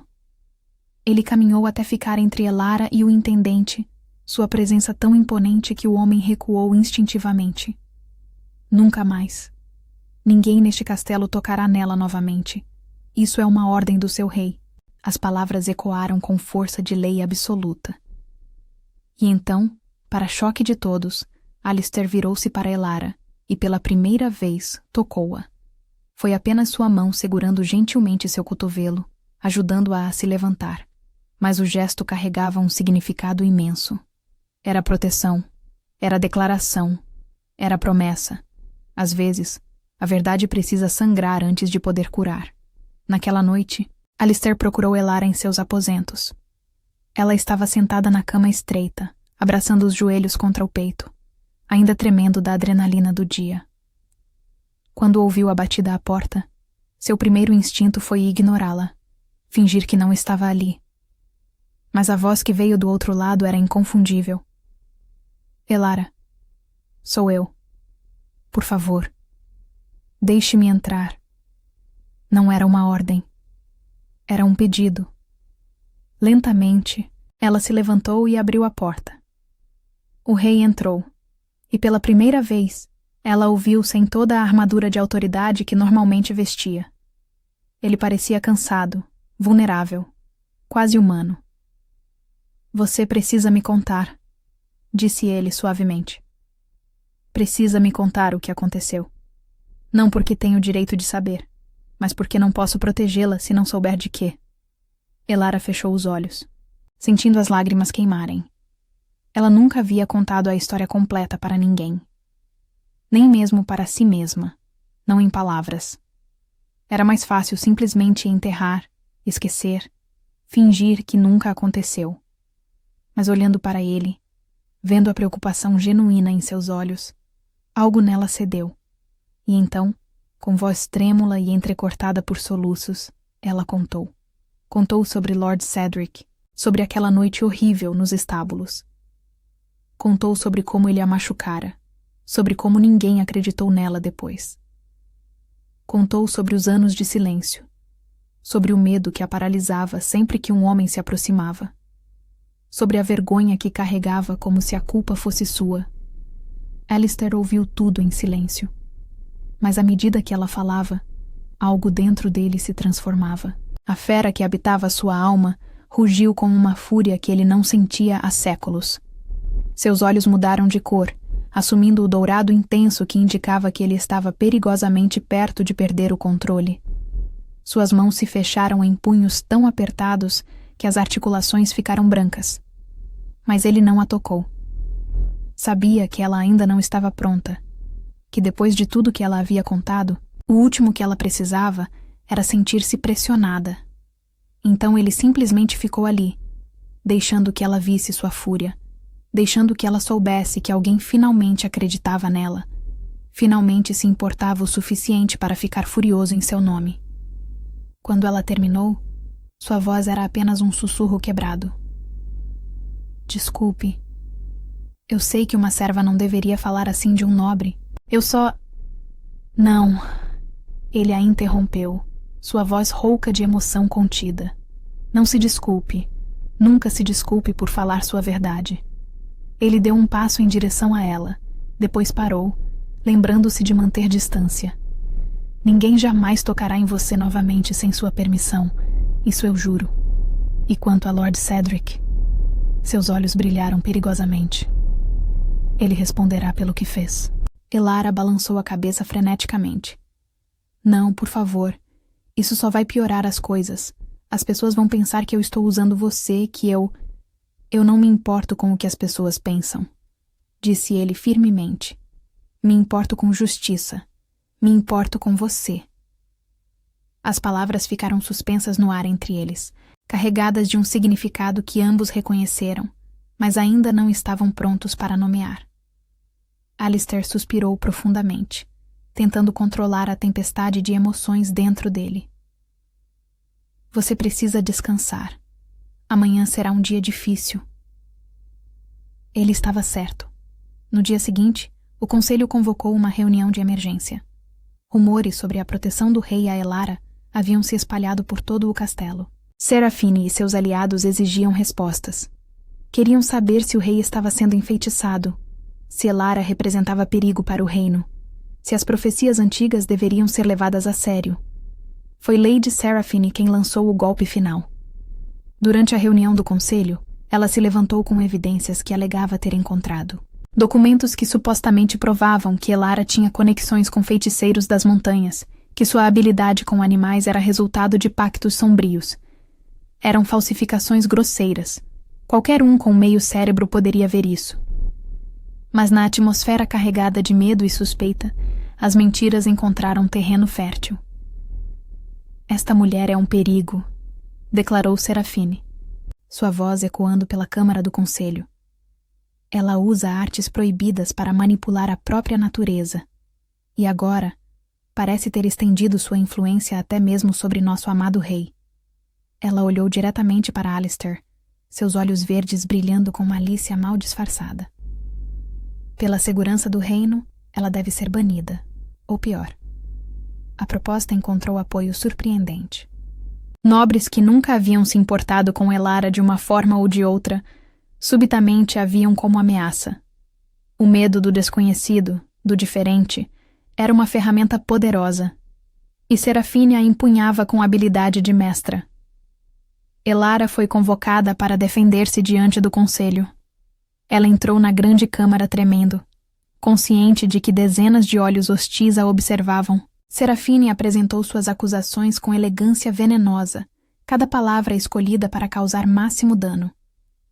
Ele caminhou até ficar entre Elara e o intendente, sua presença tão imponente que o homem recuou instintivamente. Nunca mais. Ninguém neste castelo tocará nela novamente. Isso é uma ordem do seu rei. As palavras ecoaram com força de lei absoluta. E então, para choque de todos, Alistair virou-se para Elara e pela primeira vez tocou-a. Foi apenas sua mão segurando gentilmente seu cotovelo, ajudando-a a se levantar. Mas o gesto carregava um significado imenso. Era proteção, era declaração, era promessa. Às vezes, a verdade precisa sangrar antes de poder curar. Naquela noite, Alistair procurou Elara em seus aposentos. Ela estava sentada na cama estreita, abraçando os joelhos contra o peito, ainda tremendo da adrenalina do dia. Quando ouviu a batida à porta, seu primeiro instinto foi ignorá-la, fingir que não estava ali. Mas a voz que veio do outro lado era inconfundível. Elara, sou eu. Por favor, deixe-me entrar. Não era uma ordem. Era um pedido. Lentamente, ela se levantou e abriu a porta. O rei entrou, e pela primeira vez, ela o viu sem toda a armadura de autoridade que normalmente vestia. Ele parecia cansado, vulnerável, quase humano. Você precisa me contar, disse ele suavemente. Precisa me contar o que aconteceu. Não porque tenho o direito de saber, mas porque não posso protegê-la se não souber de quê. Elara fechou os olhos, sentindo as lágrimas queimarem. Ela nunca havia contado a história completa para ninguém. Nem mesmo para si mesma, não em palavras. Era mais fácil simplesmente enterrar, esquecer, fingir que nunca aconteceu. Mas olhando para ele, vendo a preocupação genuína em seus olhos, algo nela cedeu. E então, com voz trêmula e entrecortada por soluços, ela contou. Contou sobre Lord Cedric, sobre aquela noite horrível nos estábulos. Contou sobre como ele a machucara, sobre como ninguém acreditou nela depois. Contou sobre os anos de silêncio, sobre o medo que a paralisava sempre que um homem se aproximava, sobre a vergonha que carregava como se a culpa fosse sua. Alistair ouviu tudo em silêncio, mas à medida que ela falava, algo dentro dele se transformava. A fera que habitava sua alma rugiu com uma fúria que ele não sentia há séculos. Seus olhos mudaram de cor, assumindo o dourado intenso que indicava que ele estava perigosamente perto de perder o controle. Suas mãos se fecharam em punhos tão apertados que as articulações ficaram brancas. Mas ele não a tocou. Sabia que ela ainda não estava pronta, que depois de tudo que ela havia contado, o último que ela precisava era sentir-se pressionada. Então ele simplesmente ficou ali, deixando que ela visse sua fúria, deixando que ela soubesse que alguém finalmente acreditava nela, finalmente se importava o suficiente para ficar furioso em seu nome. Quando ela terminou, sua voz era apenas um sussurro quebrado. Desculpe. Eu sei que uma serva não deveria falar assim de um nobre. Eu só... Não. Ele a interrompeu, sua voz rouca de emoção contida. Não se desculpe. Nunca se desculpe por falar sua verdade. Ele deu um passo em direção a ela, depois parou, lembrando-se de manter distância. Ninguém jamais tocará em você novamente sem sua permissão. Isso eu juro. E quanto a Lord Cedric? Seus olhos brilharam perigosamente. Ele responderá pelo que fez. Elara balançou a cabeça freneticamente. Não, por favor. Isso só vai piorar as coisas. As pessoas vão pensar que eu estou usando você, que eu... Eu não me importo com o que as pessoas pensam, disse ele firmemente. Me importo com justiça. Me importo com você. As palavras ficaram suspensas no ar entre eles, carregadas de um significado que ambos reconheceram, mas ainda não estavam prontos para nomear. Alistair suspirou profundamente, tentando controlar a tempestade de emoções dentro dele. Você precisa descansar. Amanhã será um dia difícil. Ele estava certo. No dia seguinte, o conselho convocou uma reunião de emergência. Rumores sobre a proteção do rei a Elara haviam se espalhado por todo o castelo. Serafine e seus aliados exigiam respostas. Queriam saber se o rei estava sendo enfeitiçado, se Elara representava perigo para o reino, se as profecias antigas deveriam ser levadas a sério. Foi Lady Serafine quem lançou o golpe final. Durante a reunião do conselho, ela se levantou com evidências que alegava ter encontrado. Documentos que supostamente provavam que Elara tinha conexões com feiticeiros das montanhas, que sua habilidade com animais era resultado de pactos sombrios. Eram falsificações grosseiras. Qualquer um com meio cérebro poderia ver isso. Mas na atmosfera carregada de medo e suspeita, as mentiras encontraram terreno fértil. Esta mulher é um perigo, declarou Serafine, sua voz ecoando pela câmara do conselho. Ela usa artes proibidas para manipular a própria natureza. E agora, parece ter estendido sua influência até mesmo sobre nosso amado rei. Ela olhou diretamente para Alistair, seus olhos verdes brilhando com malícia mal disfarçada. Pela segurança do reino, ela deve ser banida, ou pior. A proposta encontrou apoio surpreendente. Nobres que nunca haviam se importado com Elara de uma forma ou de outra, subitamente a viam como ameaça. O medo do desconhecido, do diferente, era uma ferramenta poderosa, e Serafine a empunhava com habilidade de mestra. Elara foi convocada para defender-se diante do conselho. Ela entrou na grande câmara tremendo, consciente de que dezenas de olhos hostis a observavam. Serafine apresentou suas acusações com elegância venenosa, cada palavra escolhida para causar máximo dano.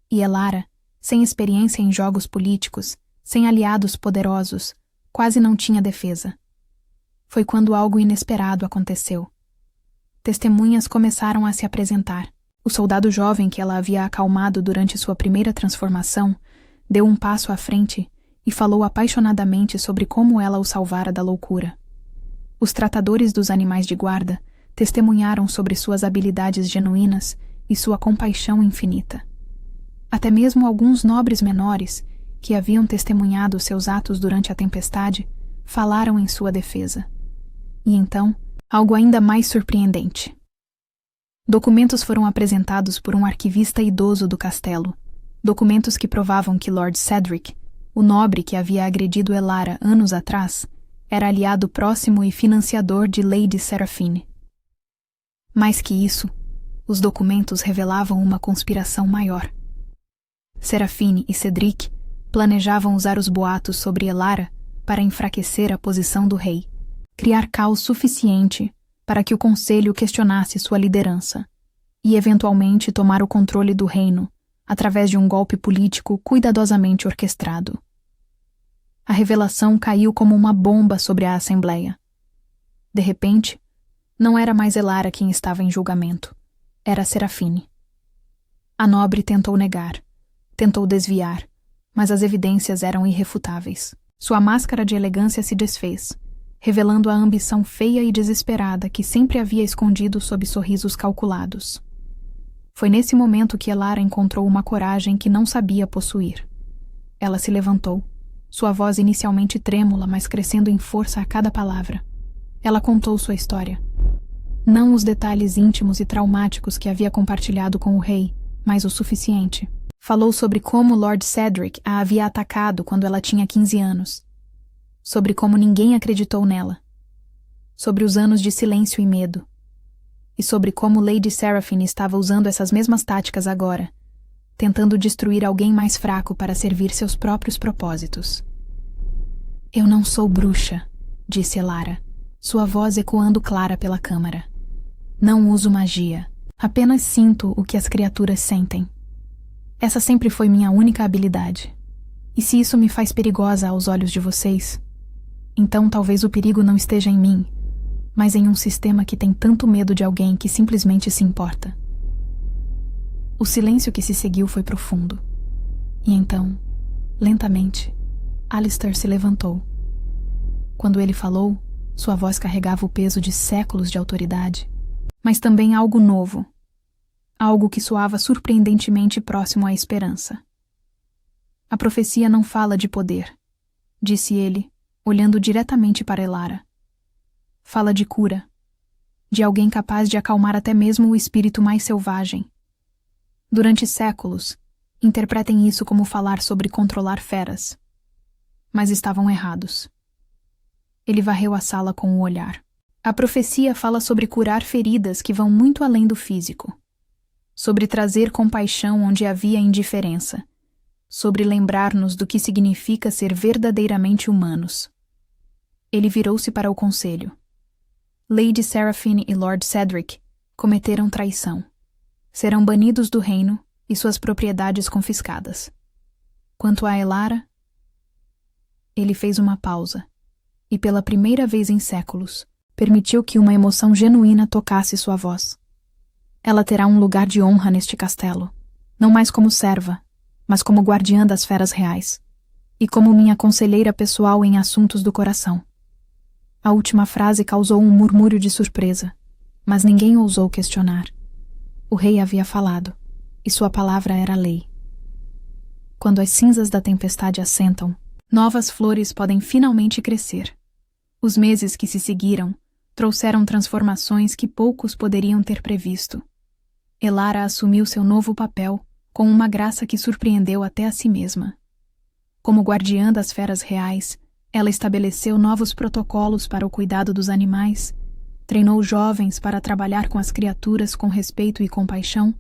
E Elara, sem experiência em jogos políticos, sem aliados poderosos, quase não tinha defesa. Foi quando algo inesperado aconteceu. Testemunhas começaram a se apresentar. O soldado jovem que ela havia acalmado durante sua primeira transformação deu um passo à frente e falou apaixonadamente sobre como ela o salvara da loucura. Os tratadores dos animais de guarda testemunharam sobre suas habilidades genuínas e sua compaixão infinita. Até mesmo alguns nobres menores, que haviam testemunhado seus atos durante a tempestade, falaram em sua defesa. E então, algo ainda mais surpreendente. Documentos foram apresentados por um arquivista idoso do castelo. Documentos que provavam que Lord Cedric, o nobre que havia agredido Elara anos atrás, era aliado próximo e financiador de Lady Serafine. Mais que isso, os documentos revelavam uma conspiração maior. Serafine e Cedric planejavam usar os boatos sobre Elara para enfraquecer a posição do rei, criar caos suficiente para que o conselho questionasse sua liderança e, eventualmente, tomar o controle do reino através de um golpe político cuidadosamente orquestrado. A revelação caiu como uma bomba sobre a Assembleia. De repente, não era mais Elara quem estava em julgamento. Era Serafine. A nobre tentou negar, tentou desviar, mas as evidências eram irrefutáveis. Sua máscara de elegância se desfez, revelando a ambição feia e desesperada que sempre havia escondido sob sorrisos calculados. Foi nesse momento que Elara encontrou uma coragem que não sabia possuir. Ela se levantou, sua voz inicialmente trêmula, mas crescendo em força a cada palavra. Ela contou sua história. Não os detalhes íntimos e traumáticos que havia compartilhado com o rei, mas o suficiente. Falou sobre como Lord Cedric a havia atacado quando ela tinha 15 anos. Sobre como ninguém acreditou nela. Sobre os anos de silêncio e medo. e sobre como Lady Seraphine estava usando essas mesmas táticas agora, tentando destruir alguém mais fraco para servir seus próprios propósitos. Eu não sou bruxa, disse Elara, sua voz ecoando clara pela câmara. Não uso magia, apenas sinto o que as criaturas sentem. Essa sempre foi minha única habilidade. E se isso me faz perigosa aos olhos de vocês, então talvez o perigo não esteja em mim, mas em um sistema que tem tanto medo de alguém que simplesmente se importa. O silêncio que se seguiu foi profundo. E então, lentamente, Alistair se levantou. Quando ele falou, sua voz carregava o peso de séculos de autoridade, mas também algo novo, algo que soava surpreendentemente próximo à esperança. A profecia não fala de poder, disse ele, olhando diretamente para Elara. Fala de cura, de alguém capaz de acalmar até mesmo o espírito mais selvagem. Durante séculos, interpretem isso como falar sobre controlar feras. Mas estavam errados. Ele varreu a sala com o olhar. A profecia fala sobre curar feridas que vão muito além do físico. Sobre trazer compaixão onde havia indiferença. Sobre lembrar-nos do que significa ser verdadeiramente humanos. Ele virou-se para o conselho. Lady Seraphine e Lord Cedric cometeram traição. Serão banidos do reino e suas propriedades confiscadas. Quanto a Elara, ele fez uma pausa e, pela primeira vez em séculos, permitiu que uma emoção genuína tocasse sua voz. Ela terá um lugar de honra neste castelo, não mais como serva, mas como guardiã das feras reais, e como minha conselheira pessoal em assuntos do coração. A última frase causou um murmúrio de surpresa, mas ninguém ousou questionar. O rei havia falado, e sua palavra era lei. Quando as cinzas da tempestade assentam, novas flores podem finalmente crescer. Os meses que se seguiram trouxeram transformações que poucos poderiam ter previsto. Elara assumiu seu novo papel com uma graça que surpreendeu até a si mesma. Como guardiã das feras reais, ela estabeleceu novos protocolos para o cuidado dos animais, treinou jovens para trabalhar com as criaturas com respeito e compaixão,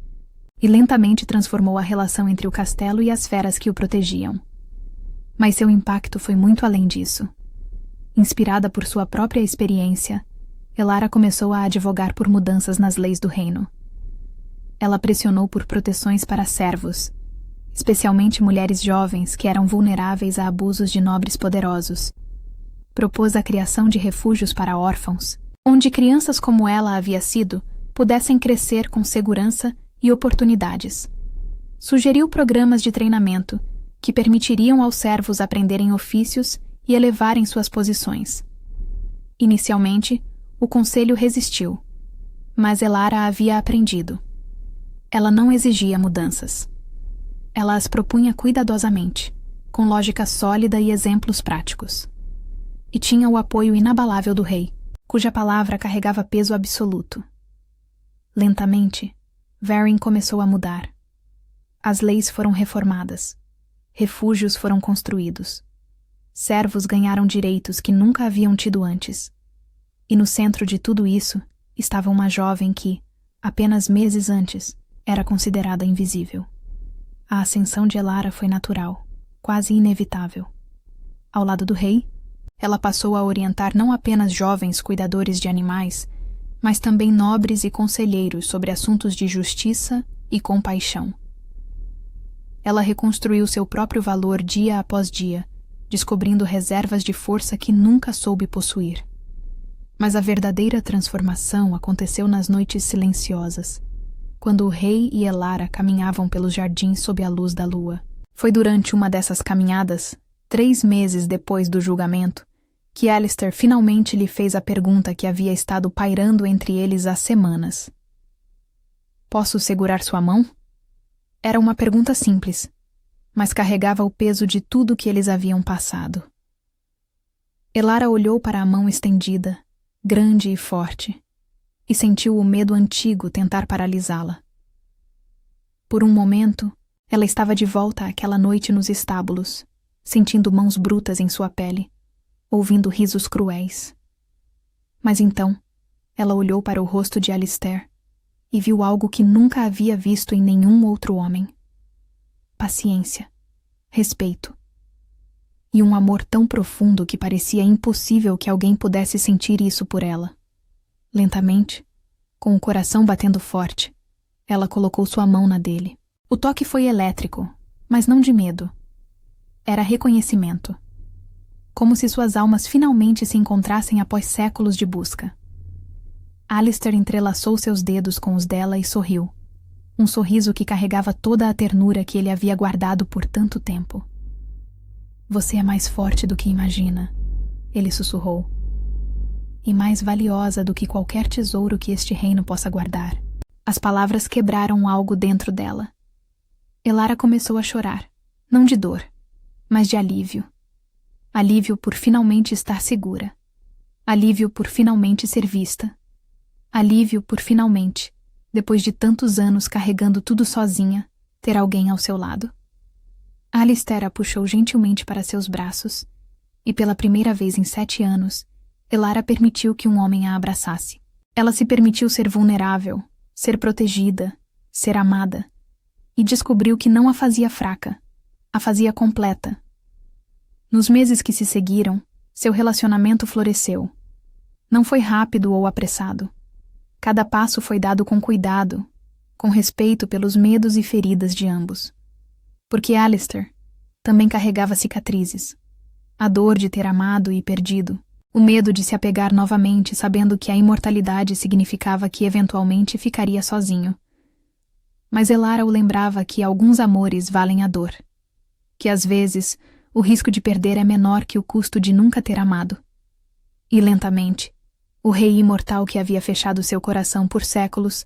e lentamente transformou a relação entre o castelo e as feras que o protegiam. Mas seu impacto foi muito além disso. Inspirada por sua própria experiência, Elara começou a advogar por mudanças nas leis do reino. Ela pressionou por proteções para servos, especialmente mulheres jovens que eram vulneráveis a abusos de nobres poderosos. Propôs a criação de refúgios para órfãos, onde crianças como ela havia sido pudessem crescer com segurança e oportunidades. Sugeriu programas de treinamento que permitiriam aos servos aprenderem ofícios e elevarem suas posições. Inicialmente, o conselho resistiu, mas Elara havia aprendido. Ela não exigia mudanças. Ela as propunha cuidadosamente, com lógica sólida e exemplos práticos. E tinha o apoio inabalável do rei, cuja palavra carregava peso absoluto. Lentamente, Varin começou a mudar. As leis foram reformadas. Refúgios foram construídos. Servos ganharam direitos que nunca haviam tido antes. E no centro de tudo isso estava uma jovem que, apenas meses antes, era considerada invisível. A ascensão de Elara foi natural, quase inevitável. Ao lado do rei, ela passou a orientar não apenas jovens cuidadores de animais, mas também nobres e conselheiros sobre assuntos de justiça e compaixão. Ela reconstruiu seu próprio valor dia após dia, descobrindo reservas de força que nunca soube possuir. Mas a verdadeira transformação aconteceu nas noites silenciosas, quando o rei e Elara caminhavam pelos jardins sob a luz da lua. Foi durante uma dessas caminhadas, 3 meses depois do julgamento, que Alistair finalmente lhe fez a pergunta que havia estado pairando entre eles há semanas. "Posso segurar sua mão?" Era uma pergunta simples, mas carregava o peso de tudo que eles haviam passado. Elara olhou para a mão estendida, grande e forte, e sentiu o medo antigo tentar paralisá-la. Por um momento, ela estava de volta àquela noite nos estábulos, sentindo mãos brutas em sua pele, ouvindo risos cruéis. Mas então, Ela olhou para o rosto de Alistair e viu algo que nunca havia visto em nenhum outro homem. Paciência, respeito e um amor tão profundo que parecia impossível que alguém pudesse sentir isso por ela. Lentamente, com o coração batendo forte, ela colocou sua mão na dele. O toque foi elétrico, mas não de medo. Era reconhecimento. Como se suas almas finalmente se encontrassem após séculos de busca. Alistair entrelaçou seus dedos com os dela e sorriu. Um sorriso que carregava toda a ternura que ele havia guardado por tanto tempo. Você é mais forte do que imagina, ele sussurrou. E mais valiosa do que qualquer tesouro que este reino possa guardar. As palavras quebraram algo dentro dela. Elara começou a chorar, não de dor, mas de alívio. Alívio por finalmente estar segura. Alívio por finalmente ser vista. Alívio por finalmente, depois de tantos anos carregando tudo sozinha, ter alguém ao seu lado. Alistair a puxou gentilmente para seus braços, e pela primeira vez em 7 anos, Elara permitiu que um homem a abraçasse. Ela se permitiu ser vulnerável, ser protegida, ser amada, e descobriu que não a fazia fraca, a fazia completa. Nos meses que se seguiram, seu relacionamento floresceu. Não foi rápido ou apressado. Cada passo foi dado com cuidado, com respeito pelos medos e feridas de ambos. Porque Alistair também carregava cicatrizes. A dor de ter amado e perdido, o medo de se apegar novamente sabendo que a imortalidade significava que eventualmente ficaria sozinho. Mas Elara o lembrava que alguns amores valem a dor. Que às vezes o risco de perder é menor que o custo de nunca ter amado. E lentamente, o rei imortal que havia fechado seu coração por séculos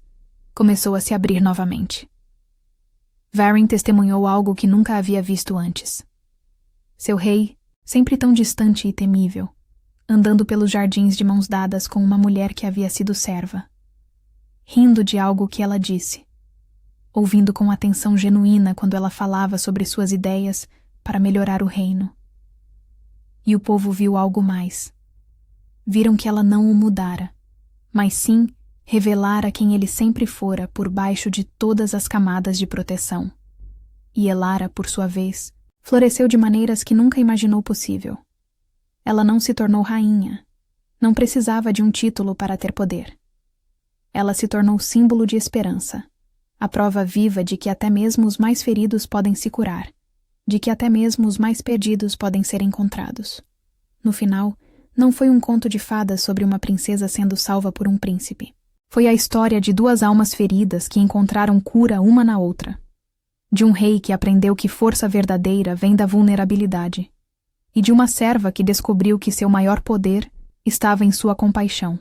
começou a se abrir novamente. Varin testemunhou algo que nunca havia visto antes. Seu rei, sempre tão distante e temível, andando pelos jardins de mãos dadas com uma mulher que havia sido serva, rindo de algo que ela disse, ouvindo com atenção genuína quando ela falava sobre suas ideias para melhorar o reino. E o povo viu algo mais. Viram que ela não o mudara, mas sim revelara quem ele sempre fora por baixo de todas as camadas de proteção. E Elara, por sua vez, floresceu de maneiras que nunca imaginou possível. Ela não se tornou rainha, não precisava de um título para ter poder. Ela se tornou símbolo de esperança, a prova viva de que até mesmo os mais feridos podem se curar, de que até mesmo os mais perdidos podem ser encontrados. No final, não foi um conto de fadas sobre uma princesa sendo salva por um príncipe. Foi a história de 2 almas feridas que encontraram cura uma na outra. De um rei que aprendeu que força verdadeira vem da vulnerabilidade. E de uma serva que descobriu que seu maior poder estava em sua compaixão.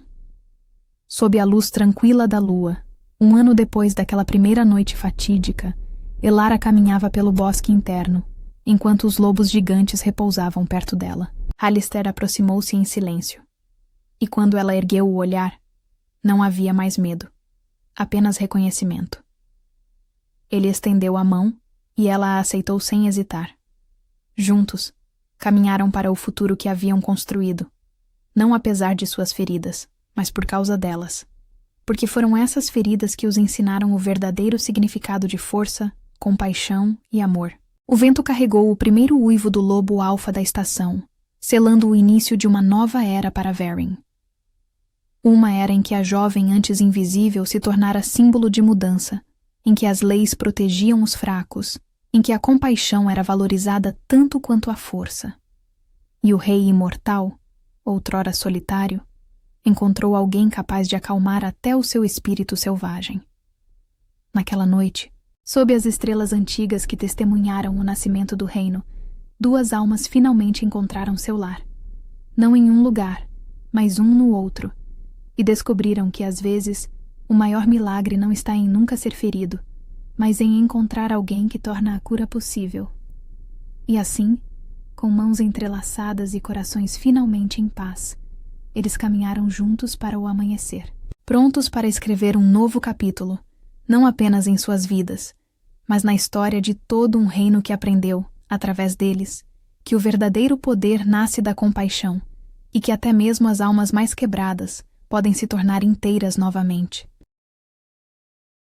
Sob a luz tranquila da lua, 1 ano depois daquela primeira noite fatídica, Elara caminhava pelo bosque interno, enquanto os lobos gigantes repousavam perto dela. Alistair aproximou-se em silêncio. E quando ela ergueu o olhar, não havia mais medo, apenas reconhecimento. Ele estendeu a mão e ela a aceitou sem hesitar. Juntos, caminharam para o futuro que haviam construído, não apesar de suas feridas, mas por causa delas. Porque foram essas feridas que os ensinaram o verdadeiro significado de força, compaixão e amor. O vento carregou o primeiro uivo do lobo alfa da estação, selando o início de uma nova era para Varin. Uma era em que a jovem antes invisível se tornara símbolo de mudança, em que as leis protegiam os fracos, em que a compaixão era valorizada tanto quanto a força. E o rei imortal, outrora solitário, encontrou alguém capaz de acalmar até o seu espírito selvagem. Naquela noite, sob as estrelas antigas que testemunharam o nascimento do reino, 2 almas finalmente encontraram seu lar. Não em um lugar, mas um no outro, e descobriram que, às vezes, o maior milagre não está em nunca ser ferido, mas em encontrar alguém que torna a cura possível. E assim, com mãos entrelaçadas e corações finalmente em paz, eles caminharam juntos para o amanhecer, prontos para escrever um novo capítulo, não apenas em suas vidas, mas na história de todo um reino que aprendeu, através deles, que o verdadeiro poder nasce da compaixão e que até mesmo as almas mais quebradas podem se tornar inteiras novamente.